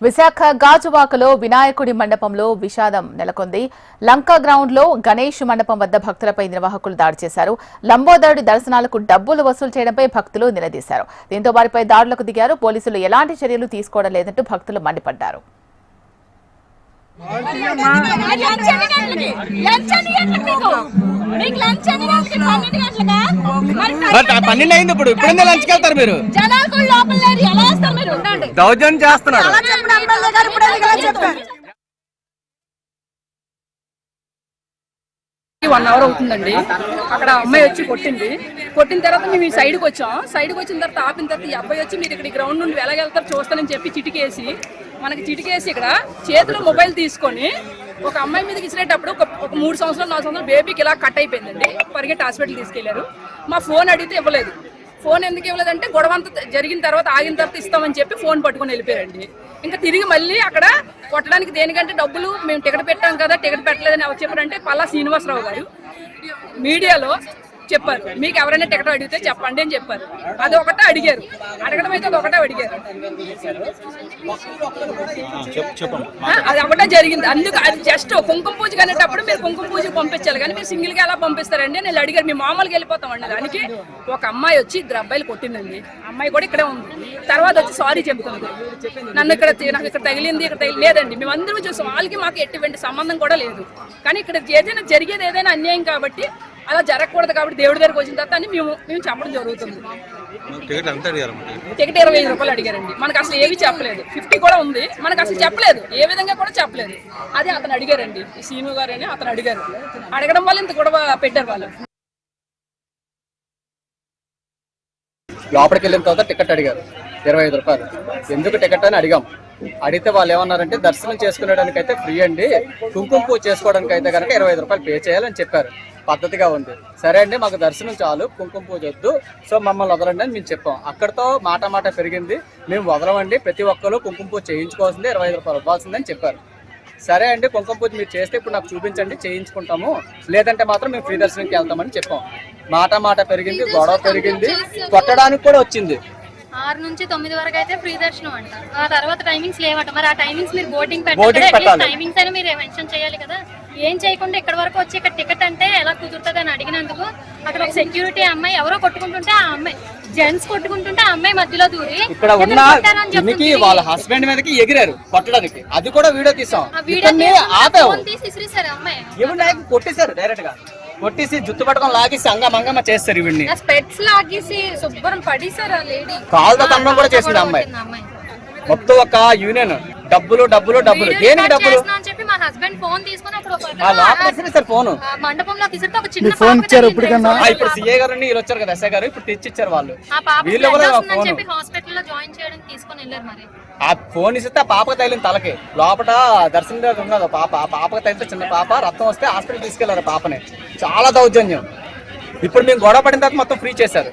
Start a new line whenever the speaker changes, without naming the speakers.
విశాఖ గాజువాకలో వినాయకుడి మండపంలో విషాదం నెలకొంది. లంకా గ్రౌండ్ లో గణేష్ మండపం వద్ద భక్తులపై నిర్వాహకులు దాడి చేశారు. లంబోదరుడి దర్శనాలకు డబ్బులు వసూలు చేయడంపై భక్తులు నిలదీశారు. దీంతో వారిపై దాడులకు దిగారు. పోలీసులు ఎలాంటి చర్యలు తీసుకోవడం లేదంటూ భక్తులు మండిపడ్డారు.
దౌర్జన్యం చేస్తున్నారు.
1 అవర్ అవుతుందండి. అక్కడ అమ్మాయి వచ్చి కొట్టిన తర్వాత మేము ఈ సైడ్కి వచ్చాం. సైడ్కి వచ్చిన తర్వాత ఆపిన తర్వాత ఈ అబ్బాయి వచ్చి మీరు ఇక్కడ గ్రౌండ్ నుండి వెళ్ళగలుగుతారు చూస్తానని చెప్పి చిటికేసి ఇక్కడ చేతిలో మొబైల్ తీసుకొని ఒక అమ్మాయి మీద ఇచ్చినప్పుడు ఒక 3 సంవత్సరాలు 4 సంవత్సరాలు బేబీకి ఇలా కట్ అయిపోయిందండి. పరిగెట్టి హాస్పిటల్ తీసుకెళ్లారు. మా ఫోన్ అడిగితే ఇవ్వలేదు. ఫోన్ ఎందుకు ఇవ్వలేదంటే గొడవ అంతా జరిగిన తర్వాత ఆగిన తర్వాత ఇస్తామని చెప్పి ఫోన్ పట్టుకొని వెళ్ళిపోయారండి. ఇంకా తిరిగి మళ్ళీ అక్కడ కొట్టడానికి దేనికంటే డబ్బులు మేము టికెట్ పెట్టాం కదా, టికెట్ పెట్టలేదని ఎవరు చెప్పారంటే పల్లా శ్రీనివాసరావు గారు మీడియాలో చెప్పారు. మీకు ఎవరైనా టికెట్ అడిగితే చెప్పండి అని చెప్పారు. అది ఒకటే అడిగారు. అడగడం అయితే అది ఒకటే అడిగారు. అది ఒకటే జరిగింది. అందుకు అది జస్ట్ కుంకుమ పూజ అనేటప్పుడు మీరు కుంకుమ పూజ పంపించాలి కానీ మీరు సింగిల్ గా ఎలా పంపిస్తారండి అని అడిగారు. మేము మామూలుగా వెళ్ళిపోతామండి. దానికి ఒక అమ్మాయి వచ్చి 2 అబ్బాయిలు కొట్టిందండి. అమ్మాయి కూడా ఇక్కడే ఉంది. తర్వాత వచ్చి సారీ చెప్తుంది. నాకు ఇక్కడ తగిలింది, ఇక్కడ లేదండి. మేము అందరూ చూసాం. వాళ్ళకి మాకు ఎటువంటి సంబంధం కూడా లేదు. కానీ ఇక్కడ ఏదైనా జరిగేది ఏదైనా అన్యాయం కాబట్టి అలా జరగకూడదు కాబట్టి దేవుడి దగ్గరకు వచ్చిన తర్వాత అని మేము చెప్పడం జరుగుతుంది. టికెట్ 25 రూపాయలు అడిగారండి. మనకు అసలు ఏవి చెప్పలేదు. 50 కూడా ఉంది. మనకు అసలు చెప్పలేదు. ఏ విధంగా కూడా చెప్పలేదు. అదే అతను అడిగారండి. ఈ సీను గారు అని అతను అడిగారు. అడగడం వల్ల ఇంత గొడవ పెట్టారు వాళ్ళు.
లోపలికి వెళ్ళిన తర్వాత టికెట్ అడిగారు 25 రూపాయలు. ఎందుకు టికెట్ అని అడిగాం. అడిగితే వాళ్ళు ఏమన్నారంటే దర్శనం చేసుకునేదానికి అయితే ఫ్రీ అండి, కుంకుమ పూజ చేసుకోవడానికి అయితే కనుక 25 రూపాయలు పే చేయాలని చెప్పారు. పద్ధతిగా ఉంది. సరే అండి, మాకు దర్శనం చాలు, కుంకుమ పూజ వద్దు, సో మమ్మల్ని వదలండి అని మేము చెప్పాం. అక్కడితో మాట పెరిగింది. మేము వదలమండి, ప్రతి ఒక్కరు కుంకుమ పూజ చేయించుకోవాల్సిందే, 25 రూపాయలు ఇవ్వాల్సిందని చెప్పారు. సరే అండి, కుంకుమ పూజ మీరు చేస్తే ఇప్పుడు నాకు చూపించండి, చేయించుకుంటాము, లేదంటే మాత్రం మేము ఫ్రీ దర్శనంకి వెళ్తామని చెప్పాం. మాట పెరిగింది, గొడవ పెరిగింది, కొట్టడానికి కూడా వచ్చింది.
6 నుంచి 9 వరకు అయితే ఫ్రీ దర్శనం అంట. ఆ తర్వాత టైమింగ్స్ లేవట. మరి ఆ టైమింగ్స్ మీరు బోర్డింగ్ పెట్టాలి, టైమింగ్స్ అని మీరు మెన్షన్ చేయాలి కదా. ఏం చేయకుండా ఇక్కడ వరకు వచ్చి ఇక్కడ టికెట్ అంటే ఎలా కుదురుతుంది అని అడిగినందుకు అక్కడ ఒక సెక్యూరిటీ అమ్మాయి ఎవరో కొట్టుకుంటుంటే ఆ అమ్మాయి జెంట్స్ కొట్టుకుంటుంటే ఆ అమ్మాయి మధ్యలో దూరి
ఇక్కడ ఉన్న వాళ్ళ హస్బెండ్ మీదకి ఎగిరారు కొట్టడానికి. అది కూడా వీడియో తీసాం. అమ్మాయి కొట్టేశారు, డైరెక్ట్ గా కొట్టేసి జుట్టు పట్టుకొని లాగేసి అంగమ్మ చేస్తారు. ఇవన్నీ
స్పెట్స్ లాగేసి శుభ్రం పడేశారు. ఆ లేడీ
కాళ్ళతో తమ్మడం కూడా చేసింది అమ్మాయి. మొత్తం ఒక యూనియన్ డబ్బులు దేనికి డబ్బులు
మా హస్బెండ్ ఫోన్ తీసుకుని
ఫోన్
మండపంలో
ఇప్పుడు సీఏ గారు వీళ్ళు వచ్చారు కదా, ఎస్ఐ గారు ఇప్పుడు తెచ్చిచ్చారు. వాళ్ళు
హాస్పిటల్ లో జాయిన్ చేయడానికి తీసుకుని వెళ్ళారు. మరి
ఆ ఫోన్ ఇస్తే ఆ పాపకు తగిలిన తలకి లోపల దర్శనం దగ్గర ఉన్నది పాప. ఆ పాపకు తగిలితే చిన్న పాప రక్తం వస్తే హాస్పిటల్ తీసుకెళ్లారు పాపని. చాలా దౌర్జన్యం. ఇప్పుడు మేము గొడవ పడిన తర్వాత మొత్తం ఫ్రీ చేశారు.